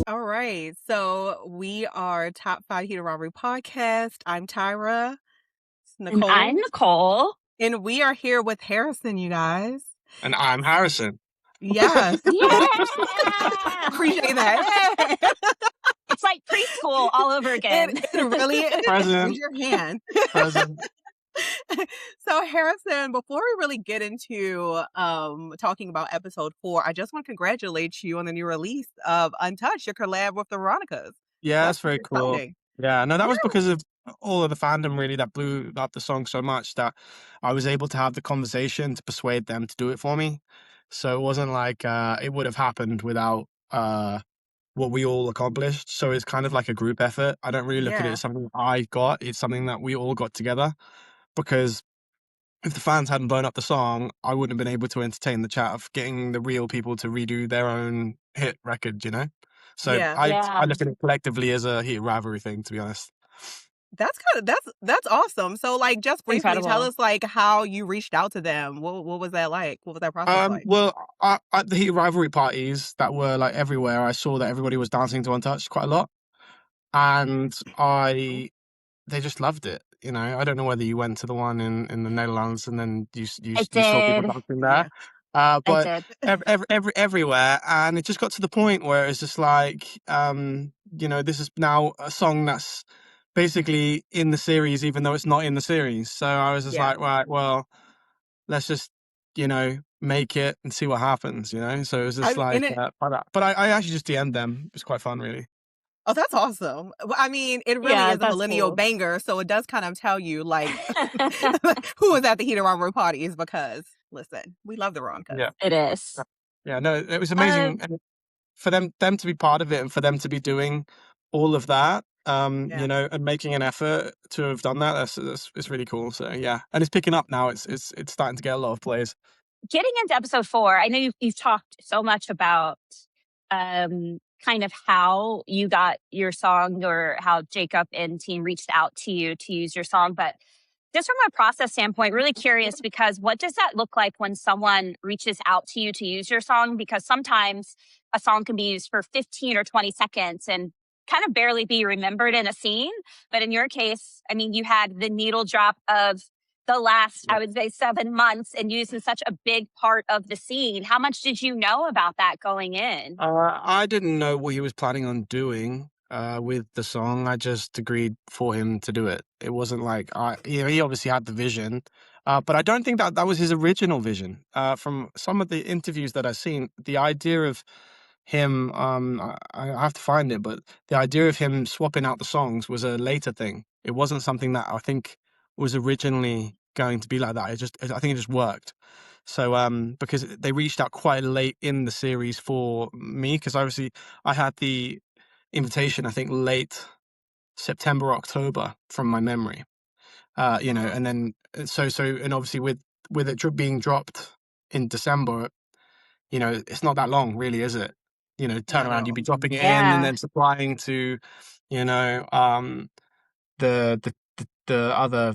All right. So we are Top 5 Heated Rivalry podcast. I'm Tyra. It's And I'm Nicole. Nicole. And we are here with Harrison, you guys. And I'm Harrison. Yes. Yeah! Appreciate that. Yeah. It's like preschool all over again. It really is. Present. Raise your hand. Present. So Harrison, before we really get into talking about episode 4, I just want to congratulate you on the new release of Untouched, your collab with the Veronicas. Yeah, that's very cool. Exciting. Yeah, no, that was Yeah. because of all of the fandom really that blew up the song so much that I was able to have the conversation to persuade them to do it for me. So it wasn't like it would have happened without what we all accomplished. So it's kind of like a group effort. I don't really look at it Yeah. as something I got. It's something that we all got together because if the fans hadn't blown up the song, I wouldn't have been able to entertain the chat of getting the real people to redo their own hit record, you know? So Yeah. I look at it collectively as a heated rivalry thing, to be honest. That's awesome. So like just briefly tell Incredible. us like how you reached out to them. What was that like? What was that process like? Well, at the heated rivalry parties that were like everywhere, I saw that everybody was dancing to Untouched quite a lot. And they just loved it. You know, I don't know whether you went to the one in the Netherlands and then you I saw people did. dancing there. I But did. everywhere, and it just got to the point where it's just like, you know, this is now a song that's basically in the series, even though it's not in the series. So I was just Yeah. like, right, well, let's just, you know, make it and see what happens, you know. So it was just like, but I actually just DM'd them. It was quite fun, really. Oh, that's awesome. Well, I mean, it really Yeah, is a that's millennial cool. banger, so it does kind of tell you like who was at the Heated Rivalry parties because listen, we love the Veronicas. Yeah. It is. Yeah, no, it was amazing. And for them to be part of it and for them to be doing all of that, Yeah. you know, and making an effort to have done that, that's it's really cool. So yeah, and it's picking up now. It's starting to get a lot of plays. Getting into episode 4, I know you've talked so much about kind of how you got your song or how Jacob and team reached out to you to use your song. But just from a process standpoint, really curious because what does that look like when someone reaches out to you to use your song? Because sometimes a song can be used for 15 or 20 seconds and kind of barely be remembered in a scene. But in your case, I mean, you had the needle drop of the last, I would say, 7 months and used in such a big part of the scene. How much did you know about that going in? I didn't know what he was planning on doing with the song. I just agreed for him to do it. It wasn't like you know, he obviously had the vision, but I don't think that was his original vision. From some of the interviews that I've seen, the idea of him, I have to find it, but the idea of him swapping out the songs was a later thing. It wasn't something that I think was originally going to be like that. I think it just worked. So, because they reached out quite late in the series for me, because obviously I had the invitation, I think late September, October from my memory. You know, and then and obviously with it being dropped in December, you know, it's not that long, really, is it? You know, turn around, you'd be dropping it in and then supplying to, you know, the other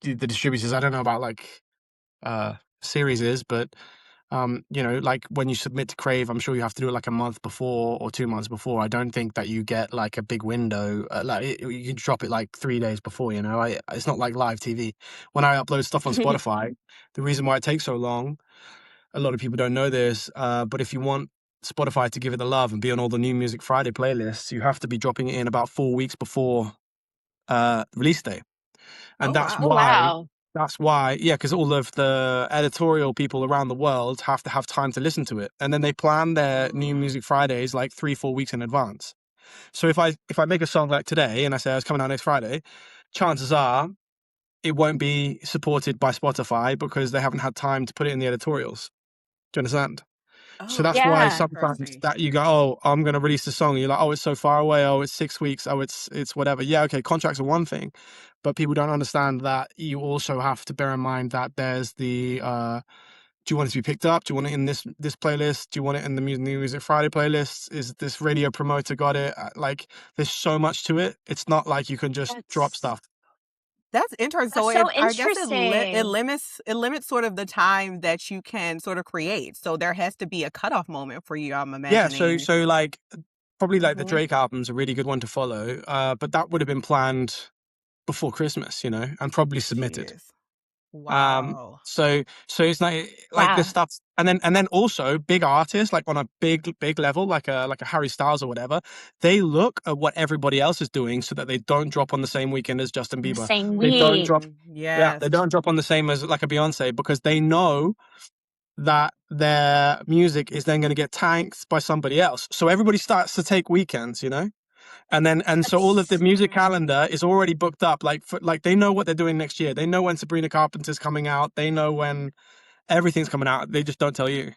the distributors. I don't know about like series is, but you know, like when you submit to Crave, I'm sure you have to do it like a month before or 2 months before. I don't think that you get like a big window. You can drop it like 3 days before. You know, it's not like live TV. When I upload stuff on Spotify, the reason why it takes so long, a lot of people don't know this, but if you want Spotify to give it the love and be on all the New Music Friday playlists, you have to be dropping it in about 4 weeks before release day. And that's why, yeah, because all of the editorial people around the world have to have time to listen to it, and then they plan their New Music Fridays like 3-4 weeks in advance. So if I make a song like today and I say it's coming out next Friday, chances are it won't be supported by Spotify because they haven't had time to put it in the editorials. Do you understand? So that's why sometimes that you go, oh, I'm going to release the song. You're like, oh, it's so far away. Oh, it's 6 weeks. Oh, it's whatever. Yeah, okay, contracts are one thing, but people don't understand that you also have to bear in mind that there's the, do you want it to be picked up? Do you want it in this playlist? Do you want it in the New Music Friday playlist? Is this radio promoter got it? Like, there's so much to it. It's not like you can just drop stuff. That's interesting. So I guess it limits sort of the time that you can sort of create. So there has to be a cutoff moment for you, I'm imagining. Yeah, so like probably like the Mhm. Drake album's a really good one to follow. But that would have been planned before Christmas, you know, and probably submitted. Jeez. Um, Wow. so it's like this Wow. stuff, and then also big artists like on a big level, like a Harry Styles or whatever. They look at what everybody else is doing so that they don't drop on the same weekend as Justin The Bieber. same They don't week. drop, yeah, Yes. they don't drop on the same as like a Beyonce because they know that their music is then going to get tanked by somebody else. So everybody starts to take weekends, you know? And so all of the That's music Mm. calendar is already booked up. Like they know what they're doing next year. They know when Sabrina Carpenter's coming out. They know when everything's coming out. They just don't tell you.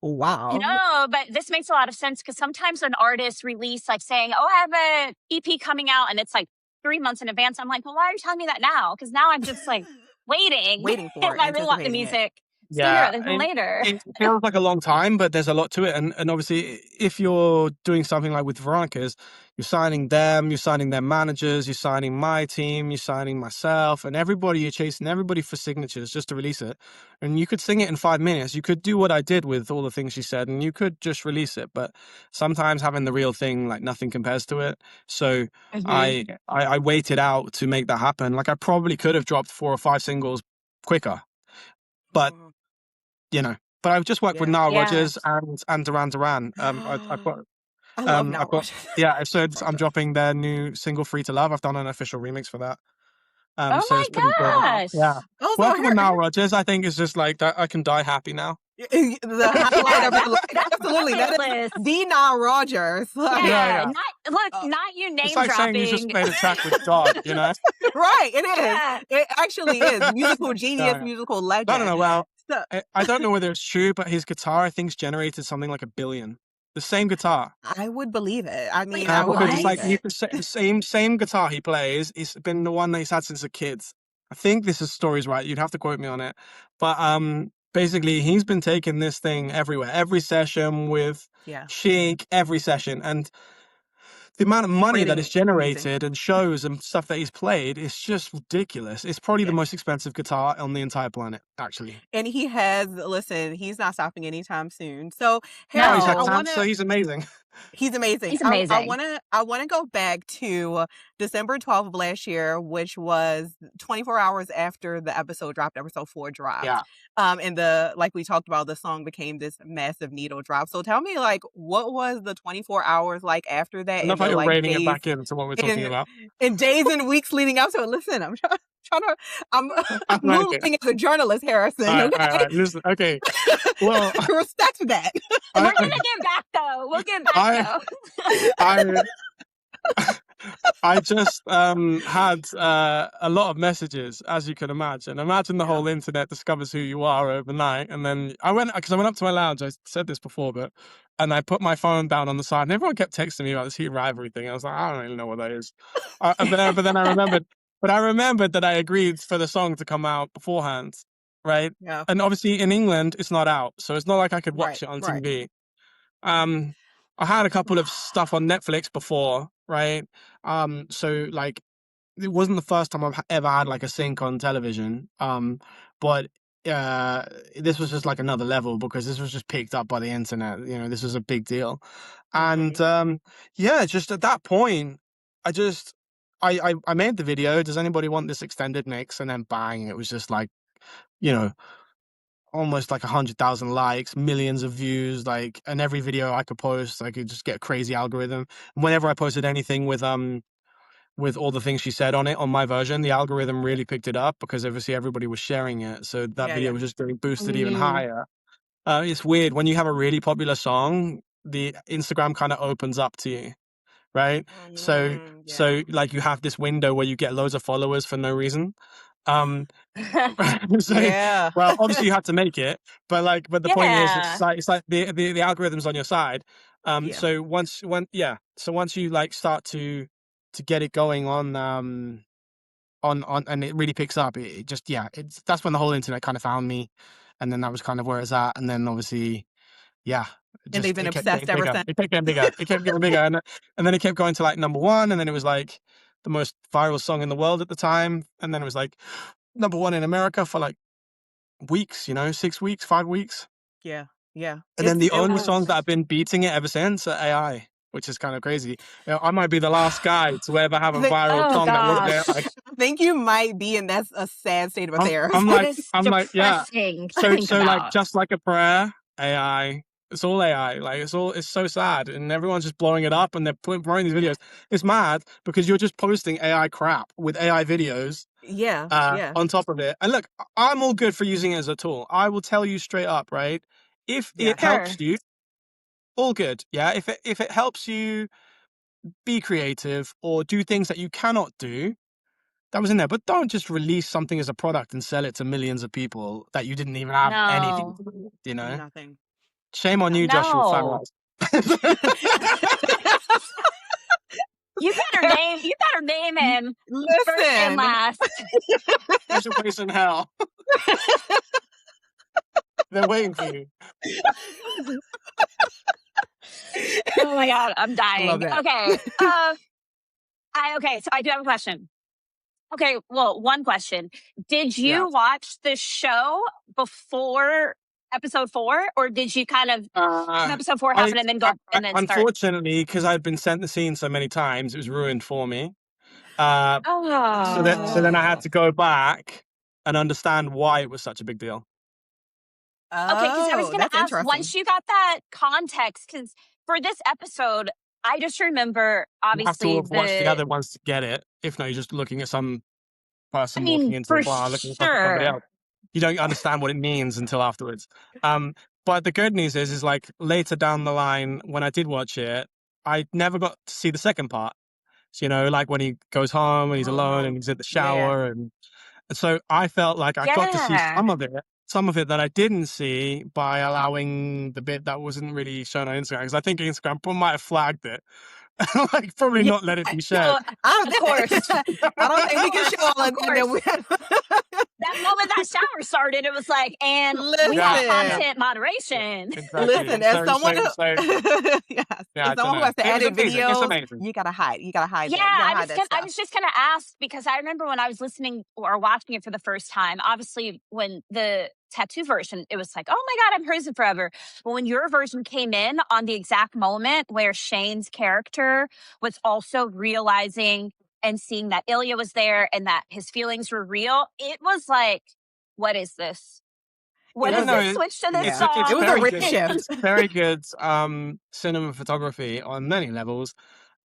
Wow. no, but this makes a lot of sense because sometimes an artist release like saying, "Oh, I have a EP coming out," and it's like 3 months in advance. I'm like, "Well, why are you telling me that now?" Because now I'm just like waiting. Waiting for If it, I really want the anticipating it. music sooner Yeah, rather than later. it feels like a long time, but there's a lot to it. And obviously, if you're doing something like with Veronicas, you're signing them, you're signing their managers, you're signing my team, you're signing myself, and everybody. You're chasing everybody for signatures just to release it. And you could sing it in 5 minutes. You could do what I did with all the things she said, and you could just release it. But sometimes having the real thing, like nothing compares to it. So Hmm. I waited out to make that happen. Like I probably could have dropped 4 or 5 singles quicker, but Mhm. you know, but I've just worked with Yeah. Nile Yeah. Rodgers and Duran. I love Nile I've got, Rodgers. yeah. So I'm Rodgers. dropping their new single "Free to Love." I've done an official remix for that. Oh So my it's pretty cool. Wow. Yeah, gosh. Oh, so working with Nile Rodgers, I think is just like that. I can die happy now. the highlight Yeah, of your life. that's Absolutely. That bucket is list. the Nile Rodgers. Like, Yeah, Yeah, yeah. not look, uh, not you It's name like saying you just dropping. made a track with God. You know? right, it is. Yeah. It actually is. Musical genius, Yeah, yeah. musical I don't legend. know. Well, So I don't know whether it's true, but his guitar, I think's generated something like 1 billion. The same guitar. I would believe it. I Wait, mean, I would Because it's believe what? like it. the same guitar he plays. It's been the one that he's had since a kid. I think this is story's right. You'd have to quote me on it, but basically he's been taking this thing everywhere, every session with Yeah. Chic, every session, and the amount of money that is Creating amazing. generated and shows and stuff that he's played is just ridiculous. It's probably the Yeah. most expensive guitar on the entire planet, actually. And he has listen, he's not stopping anytime soon. So, Oh, he's Harrison, had I No, cancer. wanna He's amazing. he's amazing. he's I amazing. wanna I wanna go back to December 12th of last year, which was 24 hours after the episode dropped, episode 4 dropped. Yeah. And the like we talked about, the song became this massive needle drop. So tell me, like, what was the 24 hours like after that I love and how the you're like reining it days back into what we're talking and about. days and weeks leading up to it? Listen, trying to I'm I I'm like it. moonlighting as a journalist, All Harrison, right, all right, all okay? right. Listen, okay. Well, Respect that. We're I, gonna get back though. We'll get back I, though. I, I just had a lot of messages, as you can imagine. Imagine the Yeah, whole internet discovers who you are overnight, and then I went because I went up to my lounge. I said this before, but and I put my phone down on the side, and everyone kept texting me about this heat rivalry thing. I was like, I don't really know what that is. But then I remembered, that I agreed for the song to come out beforehand, right? yeah. And obviously in England, it's not out, so it's not like I could Right, watch it on right. TV. Um, I had a couple of stuff on Netflix before, right? So like it wasn't the first time I've ever had like a sync on television. But uh, this was just like another level because this was just picked up by the internet. You know, this was a big deal, and Mhm. yeah, just at that point, I just. I made the video. Does anybody want this extended mix? And then bang, it was just like, you know, almost like 100,000 likes, millions of views, like, and every video I could post, I could just get a crazy algorithm. And whenever I posted anything with all the things she said on it on my version, the algorithm Yeah. really picked it up because obviously everybody was sharing it. So that Yeah, video yeah. was just getting boosted even Mm. higher. It's weird when you have a really popular song, the Instagram kind of opens up to you, right? So Yeah. like you have this window where you get loads of followers for no reason. Um, so, Yeah. well, obviously you had to make it, but the point is, Yeah. it's like the algorithm's on your side. Yeah. So once you like start to get it going on, and it really picks up, it just it's that's when the whole internet kind of found me, and then that was kind of where it's at, and then obviously yeah, And they've been it kept getting obsessed ever bigger, since. it kept getting bigger, and then it kept going to like number one, and then it was like the most viral song in the world at the time, and then it was like number one in America for like weeks, 6 weeks, 5 weeks. Yeah. Yeah. And then the It only was songs that have been beating it ever since are AI, which is kind of crazy. You know, I might be the last guy to ever have a I think viral Oh song that wasn't there. gosh. Like, I think you might be, and that's a sad state of I'm, affairs. I'm That like, is I'm like, yeah. depressing to So, think so like, about. just like a prayer, AI. It's all AI. Like, it's so sad, and everyone's just blowing it up, and they're promoting these videos. It's mad because you're just posting AI crap with AI videos Yeah. Yeah. on top of it. And look, I'm all good for using it as a tool. I will tell you straight up, right? If Yeah. it Sure. helps you, all good. Yeah. If it helps you be creative or do things that you cannot do, that was in there. But don't just release something as a product and sell it to millions of people that you didn't even have anything No. to do, you know? Nothing. Shame on you, Joshua No. Farrell. You better name him first and Listen. last. There's a place in hell. They're waiting for you. Oh my god, I'm I love dying. that. Okay. So I do have a question. Okay, well, one question. Did Yeah. you watch the show before episode 4, or did you kind of have Uh, episode 4 I, happen and then I, go I and then start? unfortunately, because I'd been sent the scene so many times, it was ruined for me. Uh, so then I had Oh. to go back and understand why it was such a big deal. Okay, because I was Oh, gonna that's ask, interesting. once you got that context, because for this episode, I just remember You have to obviously have watched the the other ones to get it. If not, you're just looking at some I person walking mean, into a for bar looking for somebody sure. else. You don't understand what it means until afterwards. But the good news is like later down the line, when I did watch it, I never got to see the second part. So, you know, like when he goes home and he's alone and Oh, he's in the yeah. shower, and so I felt like I got to see Yeah. some of it that I didn't see by allowing the bit that wasn't really shown on Instagram, because I think Instagram probably might have flagged it, like probably Yeah. not let it be shared. No, I of course. I don't Of think we can course, show all of of that. course. That moment that shower started, it was like, and we have Yeah, yeah, Listen. content moderation. exactly. Listen, as someone who So yes, yeah, as I don't someone who know. has to It was edit amazing. It's videos, amazing. you gotta hide. You gotta hide Yeah, that. You gotta I hide was that gonna I stuff. was just gonna ask because I remember when I was listening or watching it for the first time, obviously when the tattoo version, it was like, oh my God, I'm frozen forever. But when your version came in on the exact moment where Shane's character was also realizing and seeing that Ilya was there and that his feelings were real, it was like, what is this? What It Yeah, is was no, a this? Switch to this yeah. it's It song. was a very rich good. shift. It's very good cinema photography on many levels.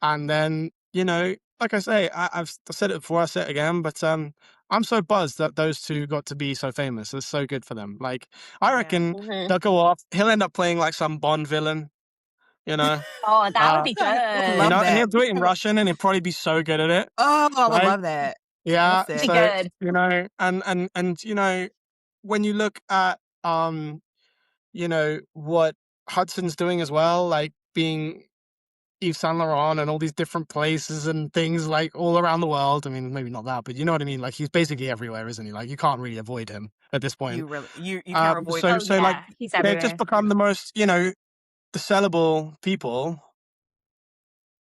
And then, you know, like I say, I've said it before, I say it again, but I'm so buzzed that those two got to be so famous. It's so good for them. Like, I Yeah. reckon Mhm. they'll go off. He'll end up playing like some Bond villain, you know. Oh, that would Uh, be I would you love good. know, and that. he'll do it in Russian, and he'll probably be so good at it, Oh, I would right? love that. Yeah. That's Be it. So, good. you know, and you know, when you look at you know, what Hudson's doing as well, like being Yves Saint Laurent and all these different places and things like all around the world. I mean, maybe not that, but you know what I mean? Like he's basically everywhere, isn't he? Like you can't really avoid him at this point. You can't avoid Oh him. So like yeah, he's they've just everywhere. become the most, you know, the sellable people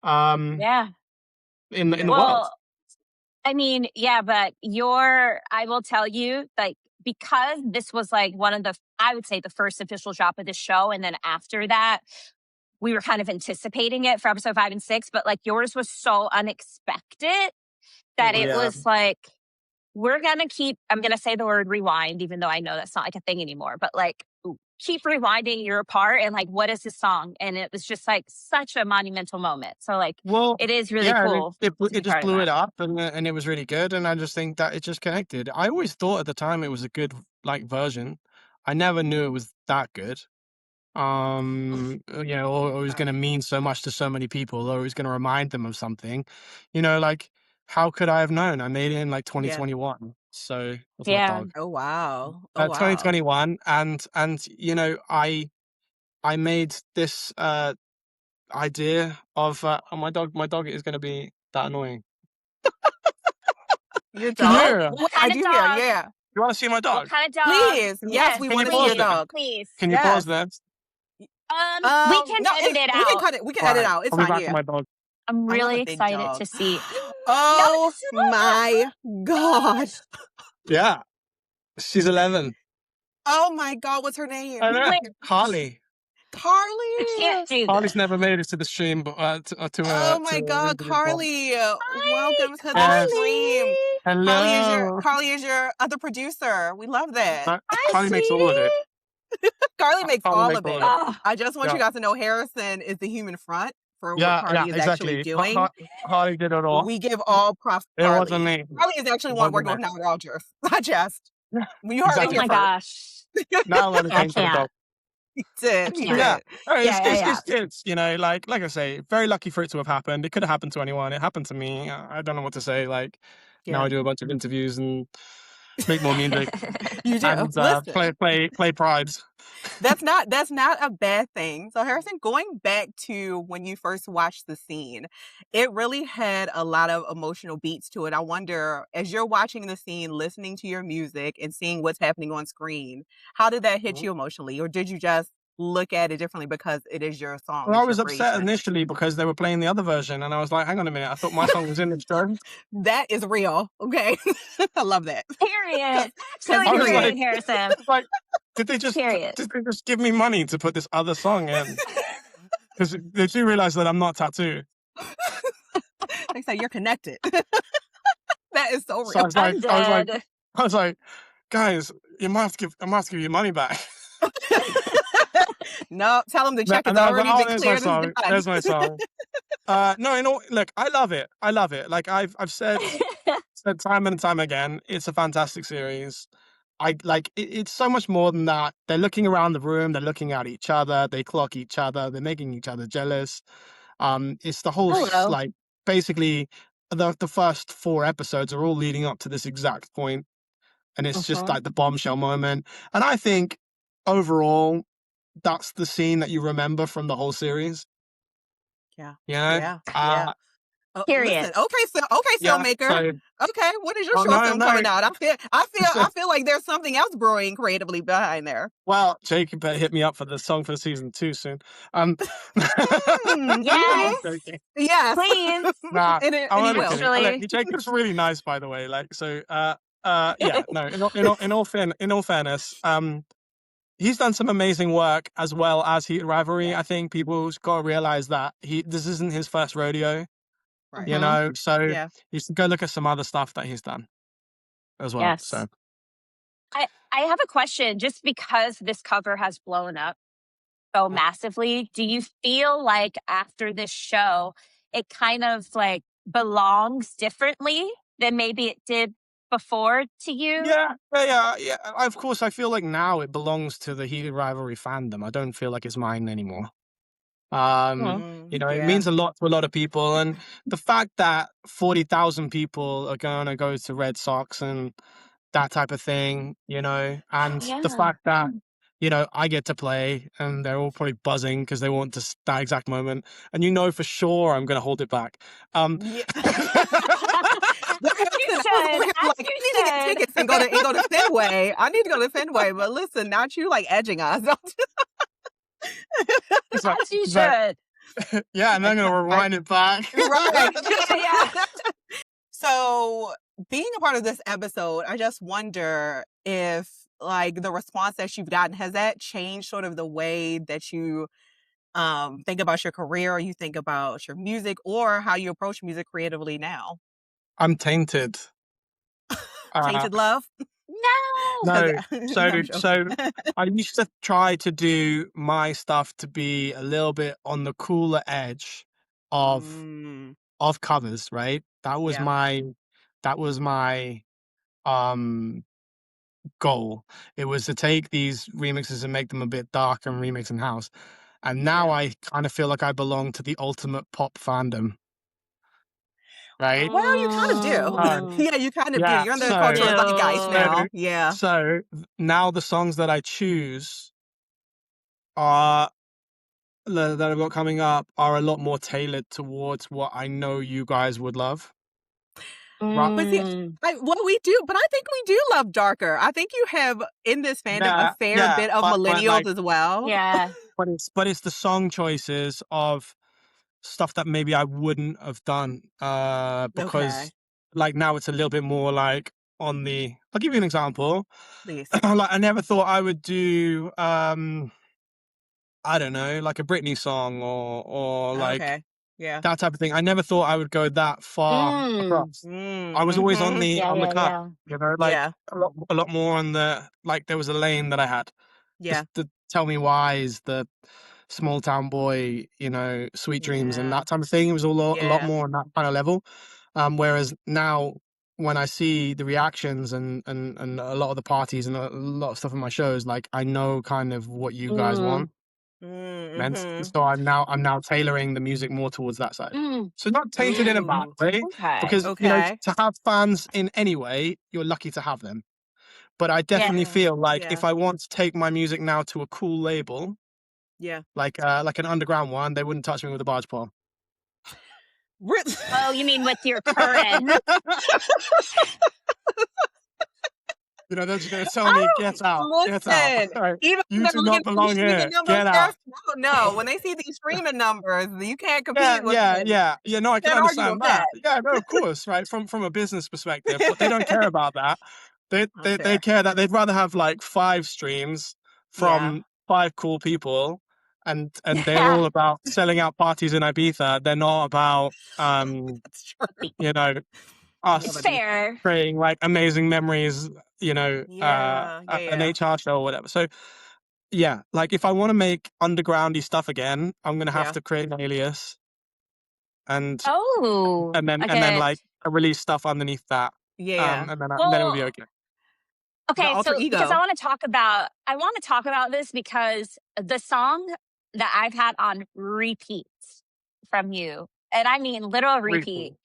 um Yeah. in the Yeah. world. Well, I mean, yeah, but I will tell you, like, because this was like one of the, I would say the first official drop of the show. And then after that, we were kind of anticipating it for episode 5 and 6, but like yours was so unexpected It that it was. Yeah. was like, I'm going to say the word rewind, even though I know that's not like a thing anymore, but like, keep rewinding your part and like, what is this song? And it was just like such a monumental moment. So like, Well, it is really yeah, and cool to it be just part of blew it that. up, and it was really good, and I just think that it just connected. I always thought at the time it was a good like version. I never knew it was that good. You know, or it was going to mean so much to so many people, or it was going to remind them of something. You know, like how could I have known? I made it in like Yeah. 2021, so that's my Yeah. dog. Oh wow. Oh wow. 2021, and you know, I made this idea of oh, my dog is going to be that annoying. Your Can you dog? hear her? What I kind of do hear. dog? Yeah. You want to see my What dog? kind of dog? Please. Yes, Yes, we Can you want to see pause your please, there? dog. please. Can you pause Yes. there? We can No, edit it we can out. cut it. We can All edit right, out. It's I'll be fine. back to Yeah. my dog. I'm I love a really big excited dog. to see. No, Oh it's my God. gosh. Yeah, she's 11. Oh my God, what's her name? I know. Wait, Harley. I can't Carly. do Harley's this. never made it to the stream, but Oh to my an God, interview before. Carly. Hi, Welcome to the Yes. stream. Carly. Hello. Carly is your other producer. We love that. Hi, Harley makes all of it. sweetie. Carly makes Harley all makes of all of it. it. Oh, I just want Yeah. you guys to know Harrison is the human front for what Yeah, Carly is actually exactly. doing. Harley did it all. We give all props to It wasn't Carly. me. Carly is actually It one wasn't working me. with Nile Rodgers. I just, Yeah, when you heard it oh here exactly. my first. gosh. Now let it I change for the can't. dog. He did. I He But can't. yeah, did. it's you know, like I say, very lucky for it to have happened. It could have happened to anyone. It happened to me. I don't know what to say. Like now Yeah. I do a bunch of interviews and make more music You do. and Listen. play prides. That's not a bad thing. So Harrison, going back to when you first watched the scene, it really had a lot of emotional beats to it. I wonder, as you're watching the scene, listening to your music and seeing what's happening on screen, how did that hit you emotionally? Or did you just look at it differently because it is your song, Well, I it's your was upset creation? initially because they were playing the other version, and I was like, "Hang on a minute! I thought my song was in the show." That is real. Okay. I love that. Period. Because Absolutely I was period, like, period. Harrison. like, did they just Period. give me money to put this other song in? Because they do realize that I'm not tattoo. They say you're connected. That is so So I real. was I'm like, dead. guys, I must give you money back. No, tell them the check has And I was like, already oh, been there's my cleared. It's song. done. There's my song. No, look, I love it. I love it. Like I've said time and time again, it's a fantastic series. I like it's so much more than that. They're looking around the room, they're looking at each other, they clock each other, they're making each other jealous. It's the whole Hello. like basically the first 4 episodes are all leading up to this exact point, and it's just Mhm. like the bombshell moment. And I think overall, that's the scene that you remember from the whole series. Yeah. You know, Yeah. uh, Yeah. Oh, Period. listen. Okay, yeah. filmmaker. So, Okay, what is your oh short no, film no. coming out? So, I feel like there's something else brewing creatively behind there. well, Jacob better hit me up for the song for season 2 soon. Yes, I'm joking. Yes. please. Nah, And I'm he only will. kidding. Look, Actually. Jacob's really nice, by the way. Like, so, yeah, no. In all fairness, he's done some amazing work as well as Heated Rivalry. Yeah. I think people's got to realize that this isn't his first rodeo. Right. You Mhm. know, so Yeah. you should go look at some other stuff that he's done as well. Yes. So, I have a question. Just because this cover has blown up so massively, do you feel like after this show, it kind of like belongs differently than maybe it did before to you? yeah. Of course, I feel like now it belongs to the Heated Rivalry fandom. I don't feel like it's mine anymore. Mhm. You know, it Yeah. means a lot to a lot of people, and the fact that 40,000 people are gonna go to Red Sox and that type of thing, you know, and the Yeah. fact that you know I get to play, and they're all probably buzzing because they want that exact moment, and you know for sure I'm gonna hold it back. Yeah. Well, You Harrison, I was over should. here As like, you I need to get should. tickets and go to Fenway. I need to go to Fenway, but listen, not you like edging us. It's like, As you it's like, should. yeah, and I'm gonna Right. rewind it back. Right. Yeah. So, being a part of this episode, I just wonder if, like, the response that you've gotten, has that changed sort of the way that you think about your career, or you think about your music, or how you approach music creatively now? I'm tainted. Uh, Tainted love? No. 'Cause no, no, I'm so joking. I used to try to do my stuff to be a little bit on the cooler edge of Mm, covers, right? yeah. That was my um goal. It was to take these remixes and make them a bit dark and remix in house. And now Yeah. I kind of feel like I belong to the ultimate pop fandom, right? Well, you kind of do. Mm, Yeah, you kind of do. Yeah, You're in the you cultural so zeitgeist do. now. Yeah. so now the songs that I choose are that I've got coming up are a lot more tailored towards what I know you guys would love. Right? But see, Mm, we do, but I think we do love darker. I think you have in this fandom a fair Yeah, bit of but millennials like, as well. yeah. but it's the song choices of stuff that maybe I wouldn't have done, Okay. because like now it's a little bit more like I'll give you an example. Please. Like I never thought I would do I don't know, like a Britney song or like Okay. Yeah. that type of thing. I never thought I would go that far Mm. across. Mm, I was always mhm. Yeah, on the yeah, cut, yeah. you know, like Yeah. a lot more on the like there was a lane that I had. Yeah. Just the Tell Me Why's, the small town boy, you know, Sweet Dreams and Yeah. that type of thing. It was a lot Yeah. more on that kind of level. Whereas now when I see the reactions and a lot of the parties and a lot of stuff in my shows, like I know kind of what you guys Mm. want. Mm, And mhm. so I'm now tailoring the music more towards that side. Mm. So not tainted in a bad Ooh. way, Okay. because you know Okay. to have fans in any way, you're lucky to have them. But I Yeah. definitely Yeah. feel like Yeah. if I want to take my music now to a cool label, Yeah. like an underground one, they wouldn't touch me with a barge pole. Re Oh, you mean with your current? You know, they're just gonna tell me, I "Get out, get out." listen, Right? even when You they're do looking not for these belong streaming here. numbers, Get there's out. no, when they see these streaming numbers, you can't Yeah, compete with yeah, them. yeah, yeah. No, I can Can't argue understand with that. that. Yeah, no, of course, right? From a business perspective, but they don't care about that. That's They fair. care that they'd rather have like 5 streams Yeah. from 5 cool people, and they're Yeah. all about selling out parties in Ibiza. They're not about That's true. you know Yeah, us buddy. Fair. creating like amazing memories. You know, Yeah. Yeah, an yeah. HR show or whatever. So yeah, like if I want to make undergroundy stuff again, I'm gonna have Yeah. to create an alias and Oh, I and then get. like release stuff underneath that, Yeah. and then it will Well, be okay. The okay, alter so because ego. I want to talk about this because the song that I've had on repeat from you, and I mean literal Really repeat, cool.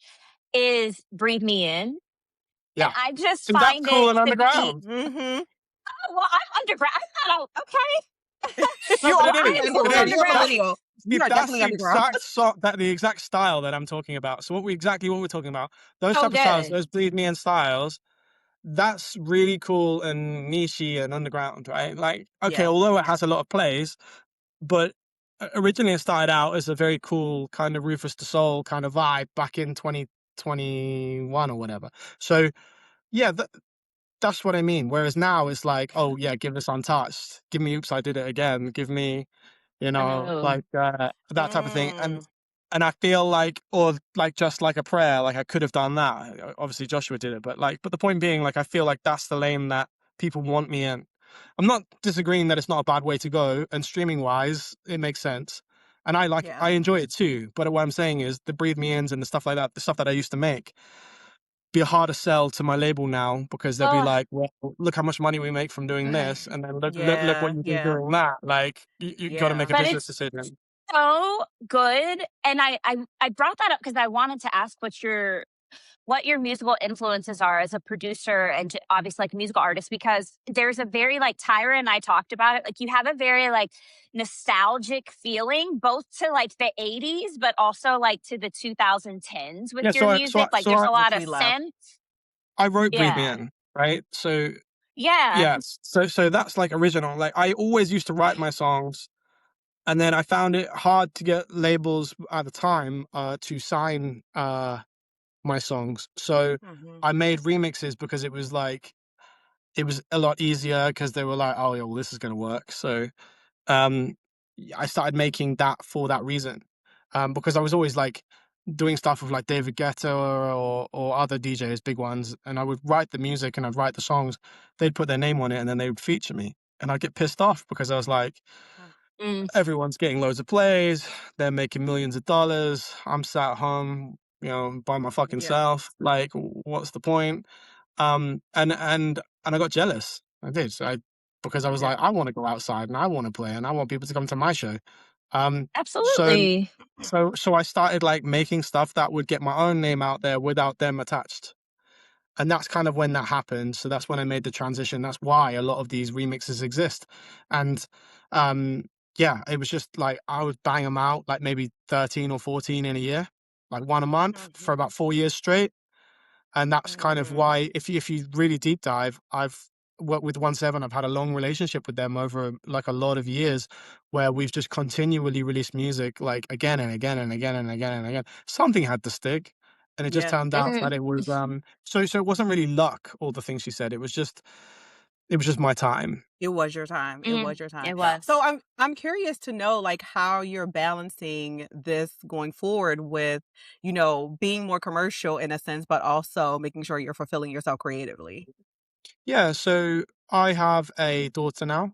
is Breathe Me In. And Yeah, I just see that's find cool it and to be, underground. Mhm. oh, well, I'm underground. I'm not, okay. No, You but are it I is. am underground. It fully Whenever is. you're a underground. That's millennial, you are that's definitely the underground. exact the exact style that I'm talking about. So exactly what we're talking about, those So type of styles, good. those bleed me in styles, that's really cool and nichey and underground, right? Like, okay, Yeah. although it has a lot of plays, but originally it started out as a very cool kind of Rufus the Soul kind of vibe back in 2021 or whatever. So yeah, that's what I mean. Whereas now it's like, oh yeah, give us Untouched, give me Oops, I Did It Again, give me, you know, Oh. like that type of thing. Mm. And I feel like, or like just like a prayer, like I could have done that. Obviously Joshua did it, but the point being, like I feel like that's the lane that people want me in. I'm not disagreeing that it's not a bad way to go, and streaming wise, it makes sense. And Yeah. I enjoy it too. But what I'm saying is the breathe me ins and the stuff like that, the stuff that I used to make, be a harder sell to my label now because they'll be Oh, like, well, look how much money we make from doing this, and then look what Yeah. you do Yeah. doing that. Like you got to make Yeah. a but business it's decision. so good. And I brought that up because I wanted to ask what your musical influences are as a producer and obviously like a musical artist, because there's a very like Tyra and I talked about it, like you have a very like nostalgic feeling both to like the 80s but also like to the 2010s with Yeah, your music, like there's a Which lot of we love. synth. I wrote Breathe Me Yeah. In, right? So Yeah. yes, so that's like original. Like I always used to write my songs, and then I found it hard to get labels at the time to sign my songs. So Mhm. I made remixes because it was like it was a lot easier because they were like, oh yeah, well this is gonna work. So um I started making that for that reason. Because I was always like doing stuff with like David Guetta or other DJs, big ones, and I would write the music and I'd write the songs. They'd put their name on it and then they would feature me. And I'd get pissed off because I was like, Uh, Mm, everyone's getting loads of plays, they're making millions of dollars. I'm sat home, you know, by my fucking Yeah. self. Like, what's the point? And I got jealous. I did. Because I was Yeah. like, I want to go outside and I want to play and I want people to come to my show. Um, so absolutely. so I started like making stuff that would get my own name out there without them attached. And that's kind of when that happened. So that's when I made the transition. That's why a lot of these remixes exist. And um, yeah, it was just like I would bang them out like maybe 13 or 14 in a year, like one a month for Mhm. about 4 years straight. And that's kind of Mm. why, if you really deep dive, I've worked with 1-7. I've had a long relationship with them over like a lot of years, where we've just continually released music like again and again and again and again and again. Something had to stick, and it just Yeah. turned out that it was so it wasn't really luck, all the things she said. It was just my time. It was your time. It was your time. It Yeah. So was. I'm curious to know like how you're balancing this going forward with, being more commercial in a sense, but also making sure you're fulfilling yourself creatively. Yeah, so I have a daughter now.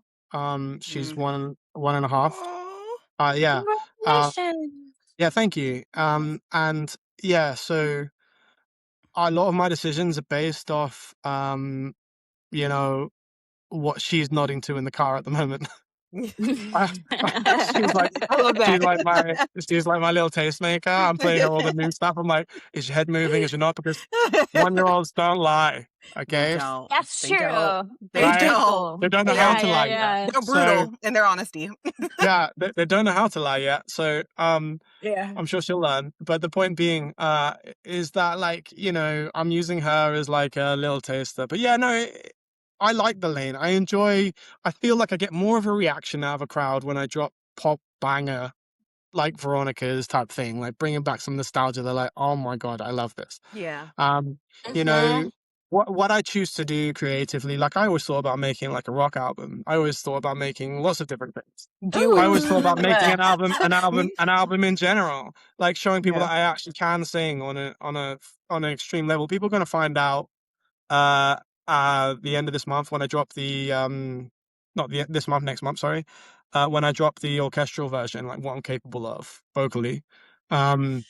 She's Mm. one and a half. Aw. Yeah. Uh, Congratulations. yeah, thank you. And yeah, so a lot of my decisions are based off, you know, what she's nodding to in the car at the moment. Uh, she's like I love she's that. like my she's like my little tastemaker. I'm playing her all the new stuff. I'm like, is your head moving? Is your not? Because 1-year-olds don't lie. They Okay, don't. That's They don't. true. They They're right? don't. truthful. They don't know how Yeah, to yeah, lie yet. yeah. They're So brutal in their honesty. yeah, they don't know how to lie yet. So Yeah. I'm sure she'll learn. But the point being, is that like, I'm using her as like a little taster. But yeah, no, I like the lane. I feel like I get more of a reaction out of a crowd when I drop pop banger like Veronica's type thing, like bringing back some nostalgia. They're like, oh my God, I love this. Yeah. Um, you Mhm. know, what I choose to do creatively, like I always thought about making like a rock album. I always thought about making lots of different things. Do I it. always thought about Ooh. making an album, Me an album in general, like showing people Yeah. that I actually can sing on an extreme level. People are going to find out uh the end of this month when I drop the not this month, next month, sorry. When I drop the orchestral version, like what I'm capable of vocally. Because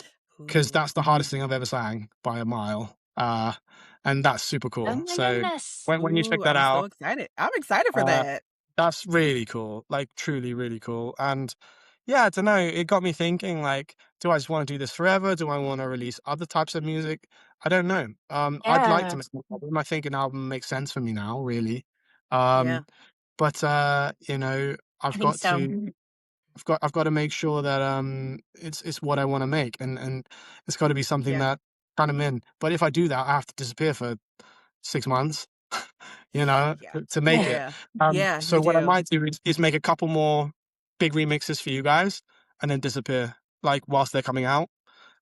Ooh. that's the hardest thing I've ever sang by a mile. And that's super Oh cool. my So goodness. when you check Ooh, that I'm so out, excited. I'm excited for uh, that. that's really cool, like truly, really cool. And yeah, I don't know, it got me thinking like, do I just want to do this forever? Do I want to release other types of music? I don't know. I'd like to Yeah. make an album. I think an album makes sense for me now, really. Yeah. Um, but I I've think got so. to I've got to make sure that it's what I want to make, and it's got to be something Yeah. that kind of in. But if I do that, I have to disappear for 6 months, you know, Yeah. to make it. Yeah. Yeah, So you what I do. might do is make a couple more big remixes for you guys, and then disappear like whilst they're coming out,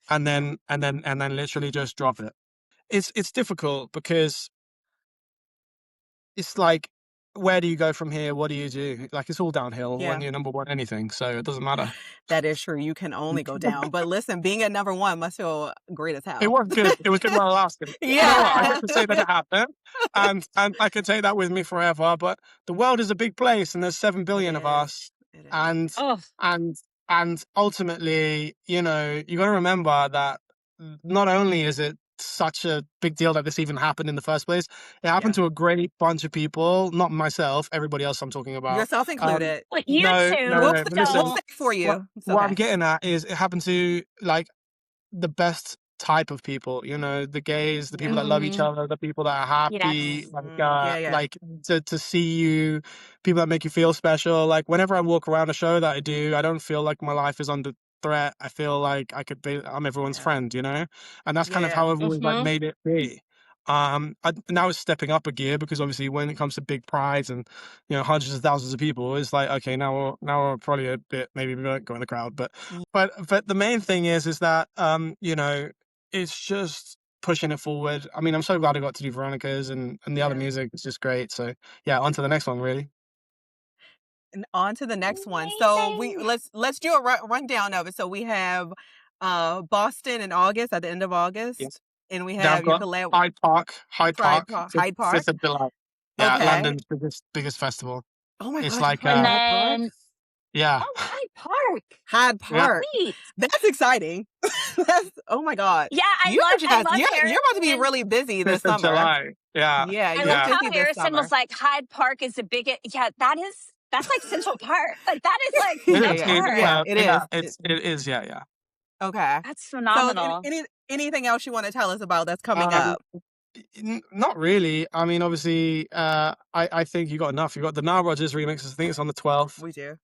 and Yeah. then literally just drop it. It's difficult because it's like, where do you go from here? What do you do? Like it's all downhill when Yeah. you're number one anything, so it doesn't matter. That is true. You can only go down. But listen, being at number 1 must feel great as It hell. was good. It was good while it lasted. You know what? I Yeah. get to say that it happened, and I could take that with me forever. But the world is a big place, and there's seven It billion of is. us, It is. and Oh, and ultimately, you got to remember that not only is it such a big deal that this even happened in the first place, it happened Yeah. to a great bunch of people. Not myself, everybody else I'm talking about. Yourself Um, included. well, you no, no, two We'll no. say, But we'll listen, don't. say for what you. It's what I'm okay. getting at is it happened to like the best type of people, the gays, the people Yeah. that love each Mhm. other, the people that are happy, Yes. Yeah, yeah. like to see you, people that make you feel special. Like whenever I walk around a show that I do, I don't feel like my life is under threat. I feel like I'm everyone's Yeah. friend, and that's kind of Yeah. how I've always like Mhm. made it be. Now it's stepping up a gear because obviously when it comes to big prides and hundreds of thousands of people, it's like, okay, now we're probably a bit, maybe we won't go in the crowd, but Y but the main thing is that it's just pushing it forward. I mean, I'm so glad I got to do Veronicas, and the other Yeah. music is just great. So yeah, on to the next one, really. And on to the next one. So we Amazing. let's do a rundown of it. So we have Boston in August, at the end of Yeah. August, and we Then I've have your got collab with Hyde Park, Hyde Fifth Park. of July. Yeah, Okay. London's biggest festival. Oh my It's gosh, you're like playing And Hyde Park? then, yeah, oh, Hyde Park. Hyde yeah. Park. Sweet. That's exciting. That's oh my god. Yeah, You're I love you're about to be Harrison. really busy this 5th of summer. July. Yeah, Yeah, I you're love yeah. how busy this Harrison summer. was like, Hyde Park is the biggest. Yeah, that's like Central Park. Like that is like It Yeah, the is. yeah, park. yeah, it Yeah, is. it is. Yeah, yeah. Okay. That's So phenomenal. anything else you want to tell us about that's coming Um, up? Not really. I mean, obviously, I think you got enough. You got the Nile Rodgers remix. I think it's on the 12th. We do.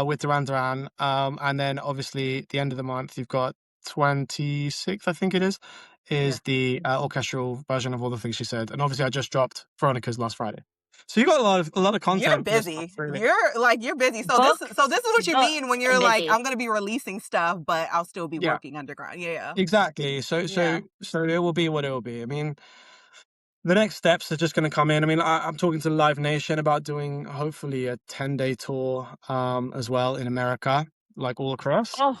With Duran. And then obviously the end of the month you've got 26th, I think it Yeah. is the orchestral version of all the things she said. And obviously I just dropped Veronica's last Friday. So you got a lot of You're content for this month, busy. really. You're busy. So Booked, this is what you mean when booked, you're and like, busy. I'm gonna be releasing stuff, but I'll still be Yeah, working underground. Yeah. exactly. So Yeah. it will be what it will be. I mean, the next steps are just going to come in. I mean, I'm talking to Live Nation about doing hopefully a 10-day tour as well in America, like all across. Oh,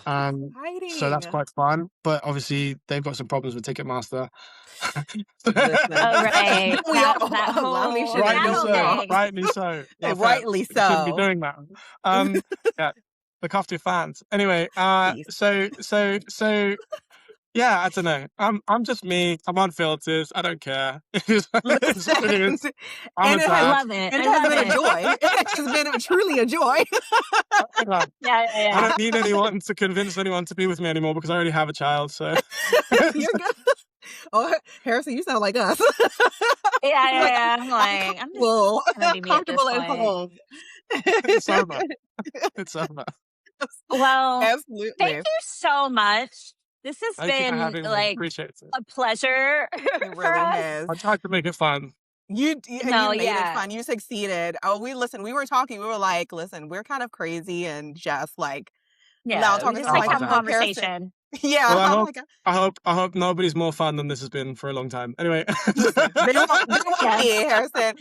So that's Exciting. quite fun. But obviously, they've got some problems with Ticketmaster. Listen. oh right. We all That Live whole Nation ain't Rightly doing channel so. y'all. thing. Rightly so. No Rightly offense. You shouldn't be so. doing that. Yeah. Look after your fans. Anyway, Please. so yeah, I don't know. I'm just me. I'm unfiltered. I don't care. It's what it is. Listen. I'm a And dad. Love it. it I has love been a it. joy. It has been truly a joy. Yeah, I yeah. don't need anyone to convince anyone to be with me anymore because I already have a child. So You're good. Oh, Harrison, you sound like us. Yeah. I'm I'm like, I'm just comfortable. gonna be me at this Comfortable at point. home. it's over. It's over. Well, Absolutely. thank you so much. This has Thank you for been having me. like Appreciate it. a pleasure It for really us. has. I tried to make it fun. You No, made it yeah. fun. You succeeded. Oh, we were talking. We were like, listen, we're kind of crazy and just like loud Yeah, we talking. just I'm Oh like my like, have I'm god. Harrison. conversation. Yeah, Well, I'm like, I hope nobody's more fun than this has been for a long time. Anyway. listen, they won't Yes. be, Harrison.